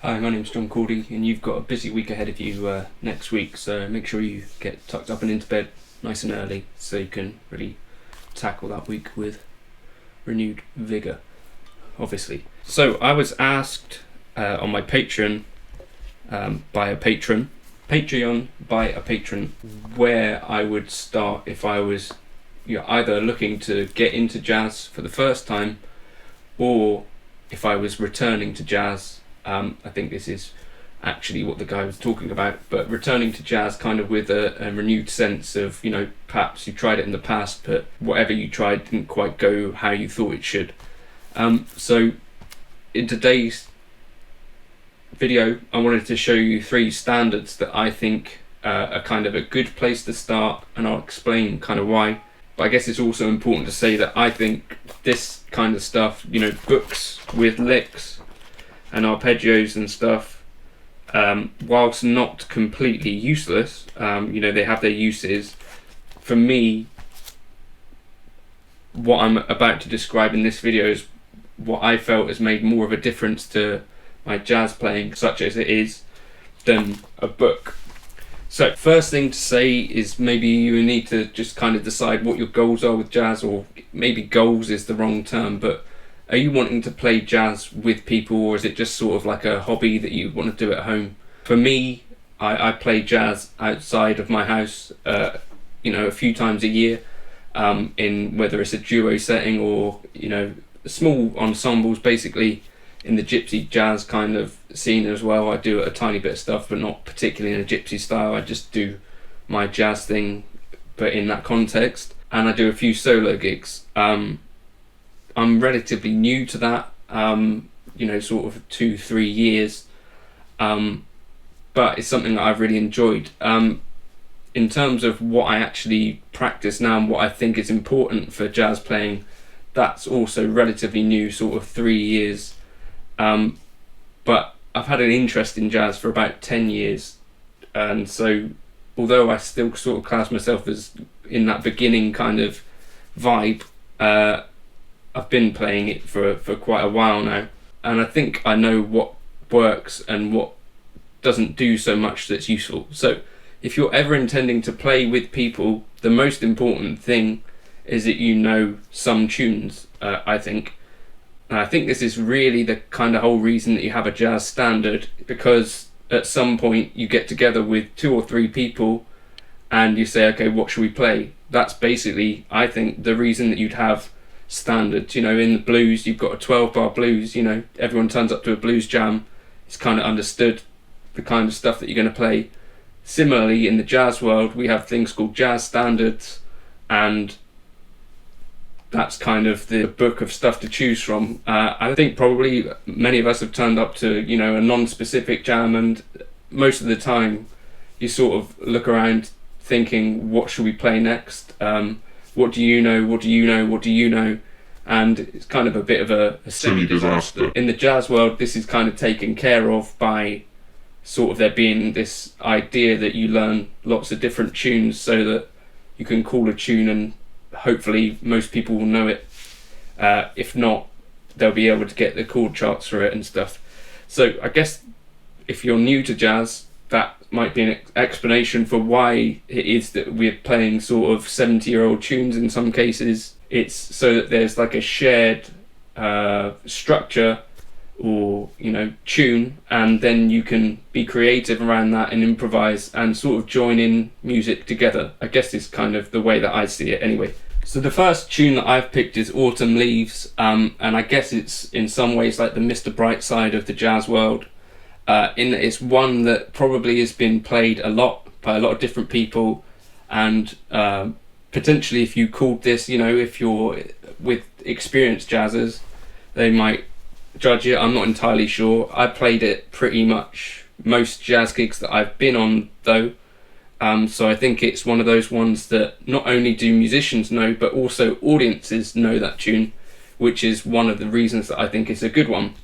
Hi, my name's John Cordy, and you've got a busy week ahead of you next week, so make sure you get tucked up and into bed nice and early so you can really tackle that week with renewed vigour, obviously. So I was asked on my Patreon by a patron, where I would start if I was either looking to get into jazz for the first time or if I was returning to jazz. I think this is actually what the guy was talking about, but returning to jazz kind of with a renewed sense of, perhaps you tried it in the past, but whatever you tried didn't quite go how you thought it should. So in today's video, I wanted to show you 3 standards that I think are kind of a good place to start, and I'll explain kind of why. But I guess it's also important to say that I think this kind of stuff, books with licks and arpeggios and stuff, whilst not completely useless, they have their uses. For me, what I'm about to describe in this video is what I felt has made more of a difference to my jazz playing, such as it is, than a book. So first thing to say is maybe you need to just kind of decide what your goals are with jazz, or maybe goals is the wrong term, but are you wanting to play jazz with people, or is it just sort of like a hobby that you want to do at home? For me, I play jazz outside of my house, a few times a year, in whether it's a duo setting or, small ensembles, basically in the gypsy jazz kind of scene as well. I do a tiny bit of stuff, but not particularly in a gypsy style. I just do my jazz thing, but in that context. And I do a few solo gigs. I'm relatively new to that, sort of 2-3 years, but it's something that I've really enjoyed. In terms of what I actually practice now and what I think is important for jazz playing, that's also relatively new, sort of 3 years, but I've had an interest in jazz for about 10 years, and so although I still sort of class myself as in that beginning kind of vibe, I've been playing it for quite a while now, and I think I know what works and what doesn't do so much that's useful. So if you're ever intending to play with people, the most important thing is that you know some tunes, I think. And I think this is really the kind of whole reason that you have a jazz standard, because at some point you get together with 2 or 3 people and you say, okay, what should we play? That's basically, I think, the reason that you'd have standards. In the blues, you've got a 12-bar blues, everyone turns up to a blues jam. It's kind of understood the kind of stuff that you're going to play. Similarly, in the jazz world, we have things called jazz standards, and that's kind of the book of stuff to choose from. I think probably many of us have turned up to, a non-specific jam, and most of the time you sort of look around thinking, what should we play next? What do you know? What do you know? What do you know? And it's kind of a bit of a semi-disaster. In the jazz world, this is kind of taken care of by sort of there being this idea that you learn lots of different tunes so that you can call a tune and hopefully most people will know it. If not, they'll be able to get the chord charts for it and stuff. So I guess if you're new to jazz, that might be an explanation for why it is that we're playing sort of 70-year-old tunes in some cases. It's so that there's like a shared structure or, tune, and then you can be creative around that and improvise and sort of join in music together. I guess it's kind of the way that I see it anyway. So the first tune that I've picked is Autumn Leaves, and I guess it's in some ways like the Mr. Brightside of the jazz world. In that it's one that probably has been played a lot by a lot of different people, and potentially if you called this, if you're with experienced jazzers, they might judge it. I'm not entirely sure. I played it pretty much most jazz gigs that I've been on though, so I think it's one of those ones that not only do musicians know, but also audiences know that tune, which is one of the reasons that I think it's a good one.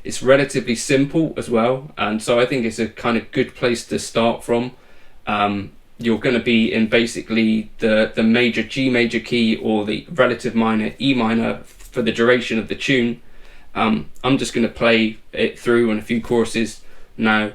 It's relatively simple as well, and so I think it's a kind of good place to start from. You're going to be in basically the major G major key or the relative minor E minor for the duration of the tune. I'm just going to play it through and a few choruses, now.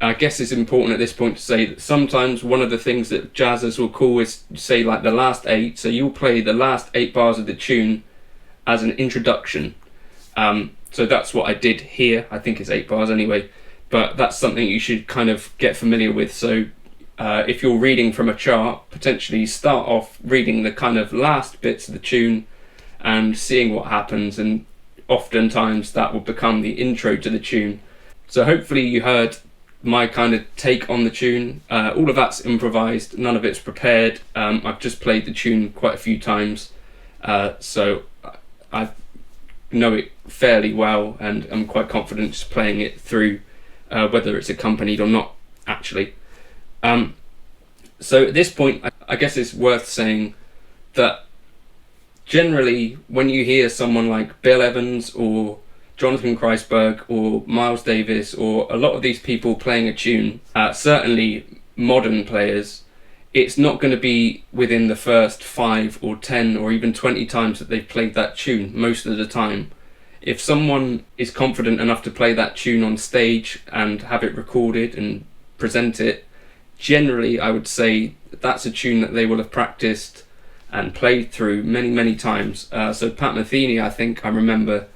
I guess it's important at this point to say that sometimes one of the things that jazzers will call is, say, like the last 8. So you'll play the last 8 bars of the tune as an introduction. So that's what I did here. I think it's 8 bars anyway, but that's something you should kind of get familiar with. So if you're reading from a chart, potentially start off reading the kind of last bits of the tune and seeing what happens, and oftentimes that will become the intro to the tune. So hopefully you heard my kind of take on the tune. All of that's improvised, none of it's prepared. I've just played the tune quite a few times, so I know it fairly well, and I'm quite confident just playing it through, whether it's accompanied or not, actually. So at this point, I guess it's worth saying that generally when you hear someone like Bill Evans or Jonathan Kreisberg or Miles Davis or a lot of these people playing a tune, certainly modern players, it's not going to be within the first 5 or 10 or even 20 times that they've played that tune most of the time. If someone is confident enough to play that tune on stage and have it recorded and present it, generally I would say that's a tune that they will have practiced and played through many, many times. So Pat Metheny, I think I remember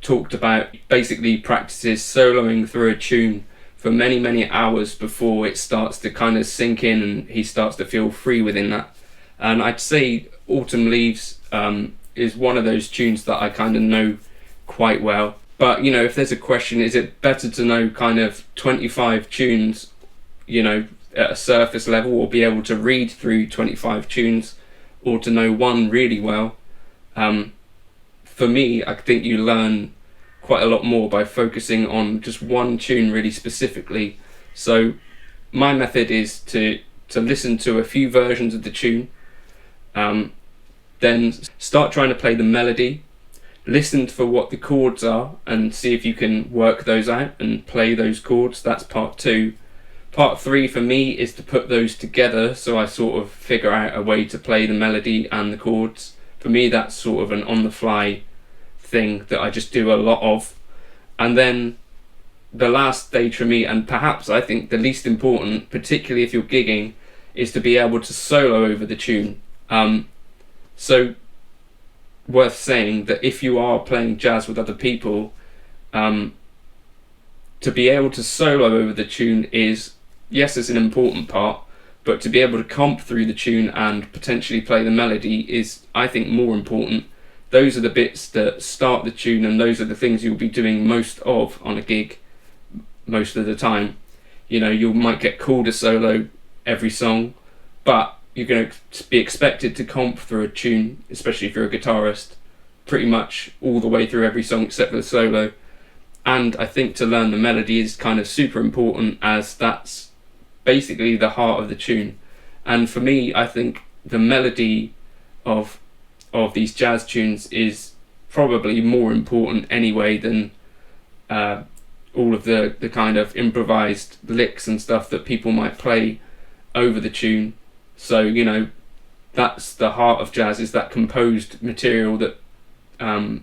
talked about basically practices soloing through a tune for many, many hours before it starts to kind of sink in and he starts to feel free within that. And I'd say Autumn Leaves is one of those tunes that I kind of know quite well. But, if there's a question, is it better to know kind of 25 tunes, at a surface level, or be able to read through 25 tunes, or to know one really well? For me, I think you learn quite a lot more by focusing on just one tune really specifically. So my method is to listen to a few versions of the tune, then start trying to play the melody, listen for what the chords are and see if you can work those out and play those chords. That's part 2. Part 3 for me is to put those together, so I sort of figure out a way to play the melody and the chords. For me, that's sort of an on-the-fly thing that I just do a lot of. And then the last stage for me, and perhaps I think the least important, particularly if you're gigging, is to be able to solo over the tune. So worth saying that if you are playing jazz with other people, to be able to solo over the tune is, yes, it's an important part, but to be able to comp through the tune and potentially play the melody is, I think, more important. Those are the bits that start the tune, and those are the things you'll be doing most of on a gig most of the time. You might get called a solo every song, but you're going to be expected to comp through a tune, especially if you're a guitarist, pretty much all the way through every song except for the solo. And I think to learn the melody is kind of super important, as that's basically the heart of the tune. And for me, I think the melody of these jazz tunes is probably more important anyway than all of the kind of improvised licks and stuff that people might play over the tune. So, that's the heart of jazz, is that composed material that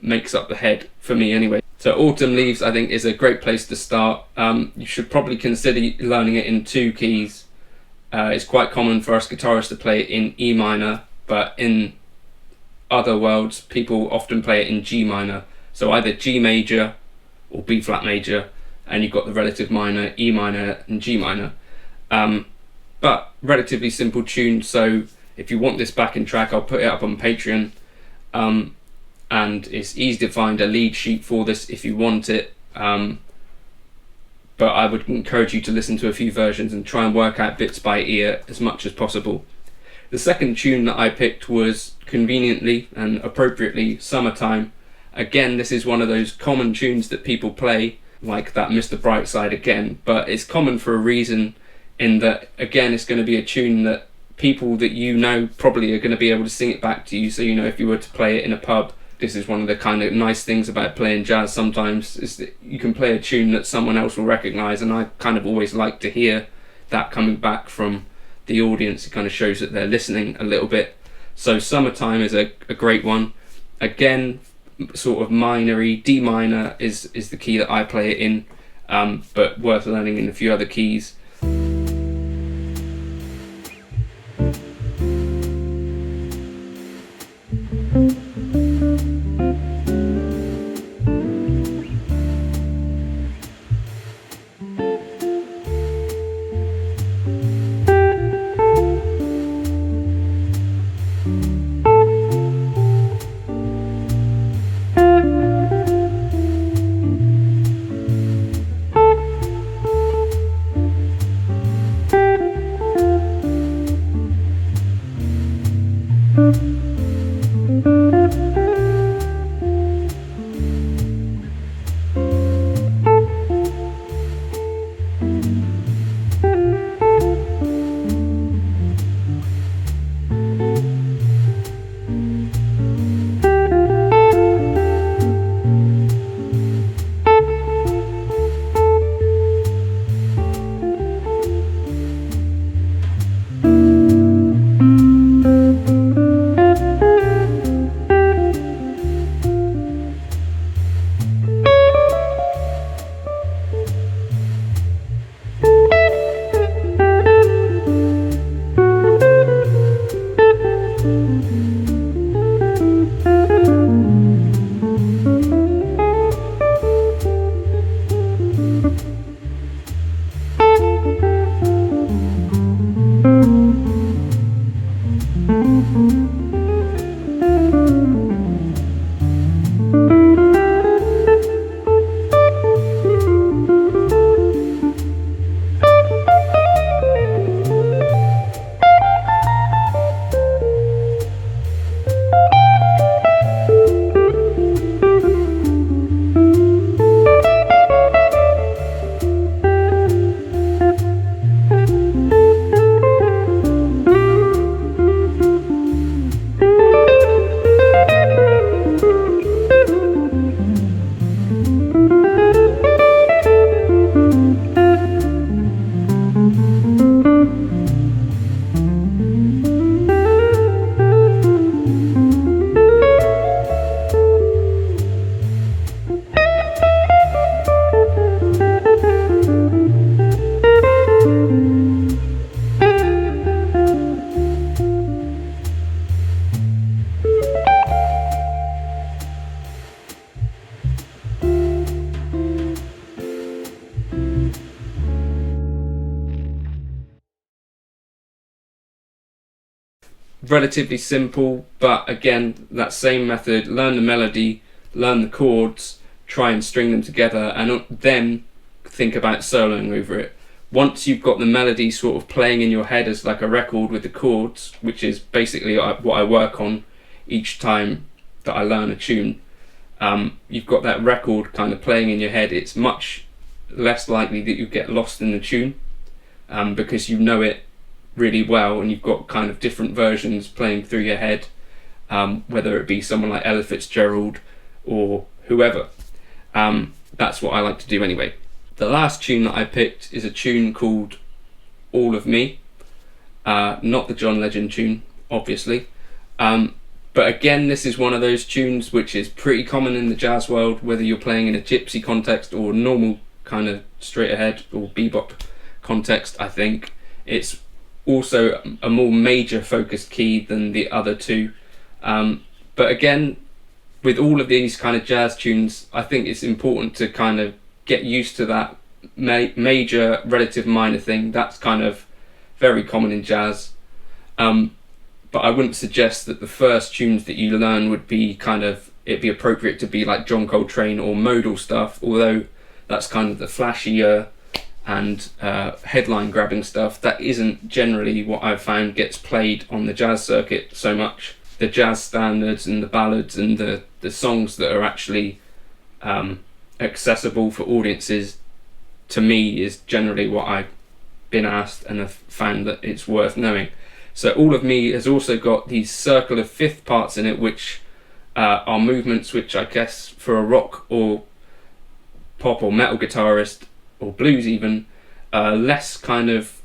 makes up the head, for me anyway. So Autumn Leaves, I think, is a great place to start. You should probably consider learning it in 2 keys. It's quite common for us guitarists to play it in E minor, but in other worlds, people often play it in G minor. So either G major or B flat major, and you've got the relative minor, E minor and G minor. But relatively simple tune, so if you want this backing track, I'll put it up on Patreon. And it's easy to find a lead sheet for this if you want it. But I would encourage you to listen to a few versions and try and work out bits by ear as much as possible. The second tune that I picked was conveniently and appropriately Summertime. Again, this is one of those common tunes that people play, like that Mr. Brightside again, but it's common for a reason, in that, again, it's going to be a tune that people that probably are going to be able to sing it back to you. So, if you were to play it in a pub, this is one of the kind of nice things about playing jazz sometimes, is that you can play a tune that someone else will recognise, and I kind of always like to hear that coming back from the audience. It kind of shows that they're listening a little bit. So Summertime is a great one. Again, sort of minor-y, D minor is the key that I play it in, but worth learning in a few other keys. relatively simple, but again, that same method: learn the melody, learn the chords, try and string them together, and then think about soloing over it. Once you've got the melody sort of playing in your head as like a record with the chords, which is basically what I work on each time that I learn a tune, you've got that record kind of playing in your head. It's much less likely that you get lost in the tune, because you know it really well, and you've got kind of different versions playing through your head, whether it be someone like Ella Fitzgerald or whoever. That's what I like to do anyway. The last tune that I picked is a tune called All of Me, not the John Legend tune, obviously. But again, this is one of those tunes which is pretty common in the jazz world, whether you're playing in a gypsy context or normal kind of straight ahead or bebop context. I think it's also a more major focused key than the other two. But again, with all of these kind of jazz tunes, I think it's important to kind of get used to that major relative minor thing. That's kind of very common in jazz. But I wouldn't suggest that the first tunes that you learn would be it'd be appropriate to be like John Coltrane or modal stuff, although that's kind of the flashier and headline grabbing stuff. That isn't generally what I've found gets played on the jazz circuit so much. The jazz standards and the ballads and the songs that are actually accessible for audiences, to me, is generally what I've been asked and have found that it's worth knowing. So All of Me has also got these circle of fifth parts in it, which are movements which I guess for a rock or pop or metal guitarist or blues even, less kind of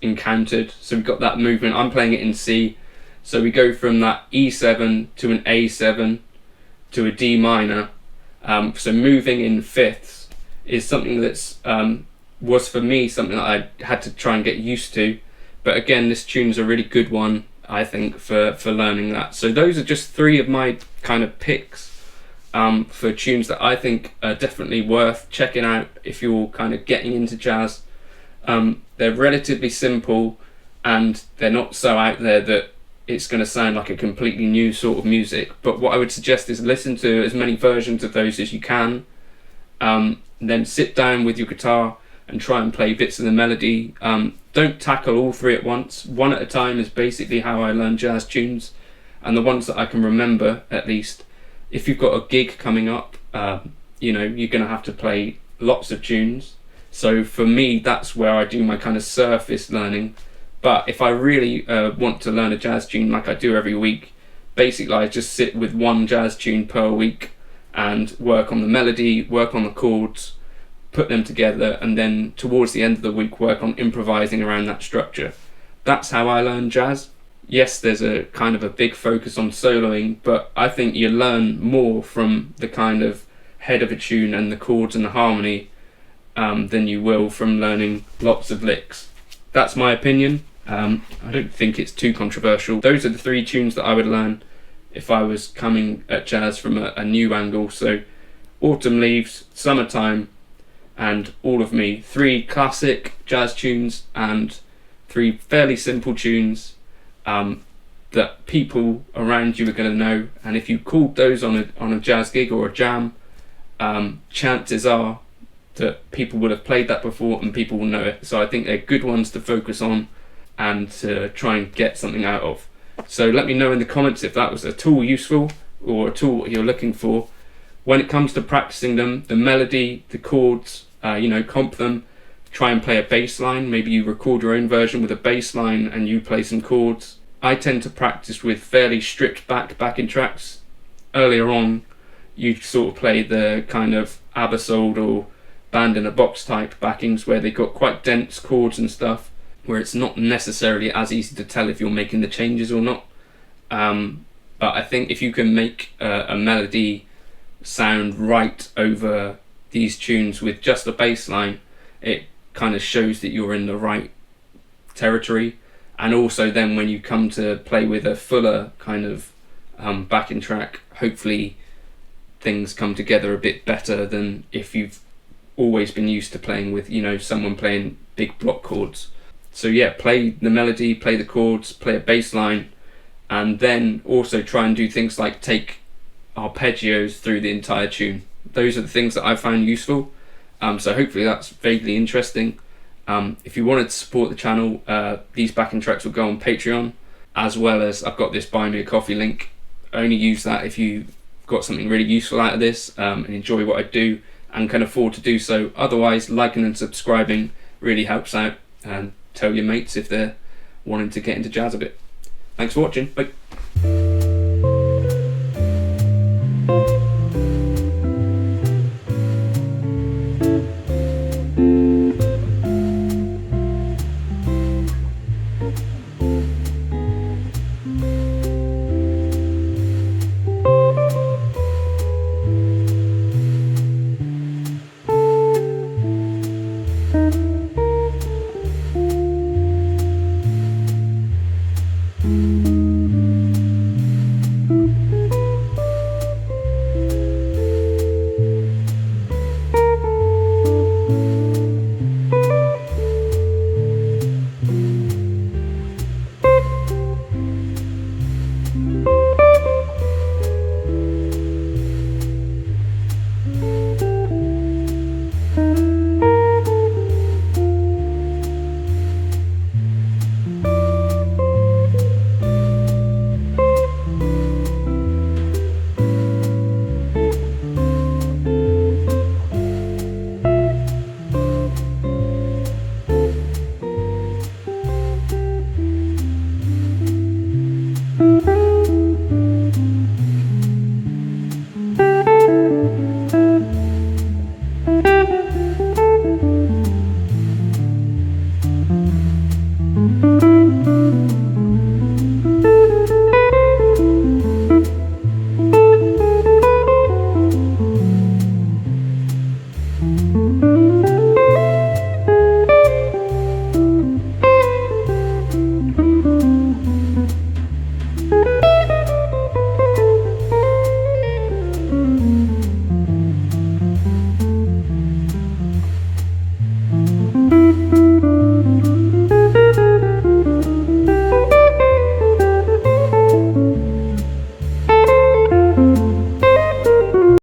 encountered. So we've got that movement. I'm playing it in C, so we go from that E7 to an A7 to a D minor. So moving in fifths is something that's was for me something that I had to try and get used to. But again, this tune's a really good one, I think, for learning that. So those are just three of my kind of picks for tunes that I think are definitely worth checking out if you're kind of getting into jazz. They're relatively simple, and they're not so out there that it's going to sound like a completely new sort of music. But what I would suggest is listen to as many versions of those as you can. Then sit down with your guitar and try and play bits of the melody. Don't tackle all three at once. One at a time is basically how I learn jazz tunes, and the ones that I can remember at least. If you've got a gig coming up, you're going to have to play lots of tunes. So for me, that's where I do my kind of surface learning. But if I really want to learn a jazz tune like I do every week, basically I just sit with one jazz tune per week and work on the melody, work on the chords, put them together, and then towards the end of the week work on improvising around that structure. That's how I learn jazz. Yes, there's a kind of a big focus on soloing, but I think you learn more from the kind of head of a tune and the chords and the harmony than you will from learning lots of licks. That's my opinion. I don't think it's too controversial. Those are the three tunes that I would learn if I was coming at jazz from a new angle. So Autumn Leaves, Summertime, and All of Me. Three classic jazz tunes and three fairly simple tunes that people around you are going to know. And if you called those on a jazz gig or a jam, chances are that people would have played that before and people will know it. So I think they're good ones to focus on and to try and get something out of. So let me know in the comments if that was a tool useful or a tool you're looking for. When it comes to practicing them, the melody, the chords, comp them, try and play a bass line. Maybe you record your own version with a bass line and you play some chords. I tend to practice with fairly stripped backing tracks. Earlier on, you sort of play the kind of Abersold or Band in a Box type backings where they got quite dense chords and stuff, where it's not necessarily as easy to tell if you're making the changes or not. But I think if you can make a melody sound right over these tunes with just a bass line, it kind of shows that you're in the right territory. And also then when you come to play with a fuller kind of backing track, hopefully things come together a bit better than if you've always been used to playing with someone playing big block chords. So yeah, play the melody, play the chords, play a bass line, and then also try and do things like take arpeggios through the entire tune. Those are the things that I found useful. So hopefully that's vaguely interesting. If you wanted to support the channel, these backing tracks will go on Patreon, as well as I've got this Buy Me a Coffee link. Only use that if you got something really useful out of this and enjoy what I do and can afford to do so. Otherwise, liking and subscribing really helps out, and tell your mates if they're wanting to get into jazz a bit. Thanks for watching. Bye.